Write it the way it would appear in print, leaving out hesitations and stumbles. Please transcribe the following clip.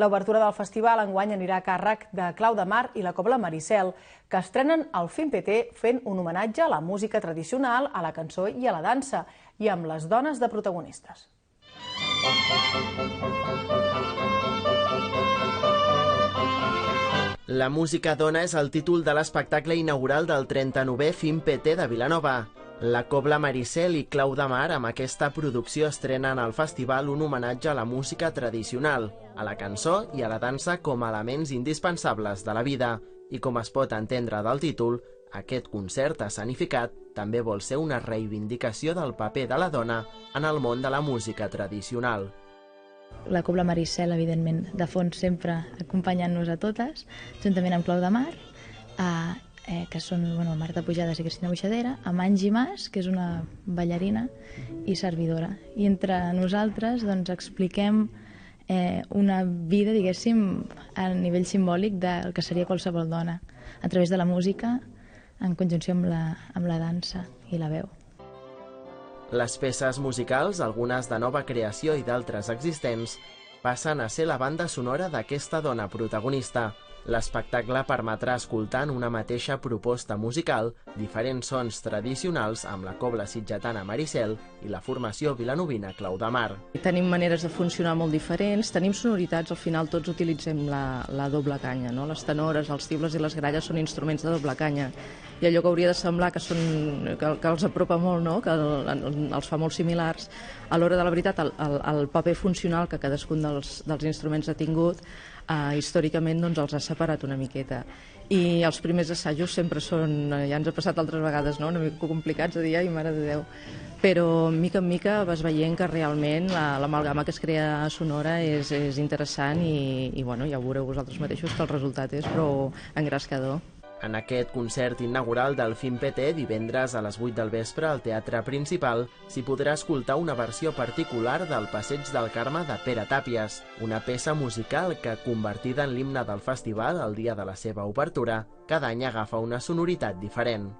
L'obertura del festival enguany anirà a càrrec de Clau de Mar i la Cobla Maricel, que estrenen el FIMPT fent un homenatge a la música tradicional, a la cançó i a la dansa, i amb les dones de protagonistes. La música dona és el títol de l'espectacle inaugural del 39è FIMPT de Vilanova. La Cobla Maricel i Clau de Mar amb aquesta producció estrenen al festival un homenatge a la música tradicional, a la cançó i a la dansa com a elements indispensables de la vida. I com es pot entendre del títol, aquest concert escenificat també vol ser una reivindicació del paper de la dona en el món de la música tradicional. La Cobla Maricel, evidentment, de fons sempre acompanyant-nos a totes, juntament amb Clau de Mar, que són Marta Pujades i Cristina Buixadera, amb Angie Mas, que és una ballarina i servidora. I entre nosaltres expliquem una vida, diguéssim, a nivell simbòlic del que seria qualsevol dona, a través de la música, en conjunció amb la dansa i la veu. Les peces musicals, algunes de nova creació i d'altres existents, passen a ser la banda sonora d'aquesta dona protagonista. L'espectacle permetrà escoltar en una mateixa proposta musical diferents sons tradicionals amb la cobla sitgetana Maricel i la formació vilanovina Clau de Mar. Tenim maneres de funcionar molt diferents, tenim sonoritats, al final tots utilitzem la doble canya, no? Les tenores, els tibles i les gralles són instruments de doble canya, i allò que hauria de semblar que els apropa molt, no? Que els fa molt similars, a l'hora de la veritat el paper funcional que cadascun dels instruments ha tingut històricament els ha separat una miqueta. I els primers assajos sempre són, ja ens ha passat altres vegades, no? Una mica complicats de dir, ai, mare de Déu. Però mica en mica vas veient que realment l'amalgama que es crea sonora és interessant i ja ho veureu vosaltres mateixos que el resultat és prou engrescador. En aquest concert inaugural del FIMPT, divendres a les 8 del vespre al Teatre Principal, s'hi podrà escoltar una versió particular del Passeig del Carme de Pere Tàpies, una peça musical que, convertida en l'himne del festival el dia de la seva obertura, cada any agafa una sonoritat diferent.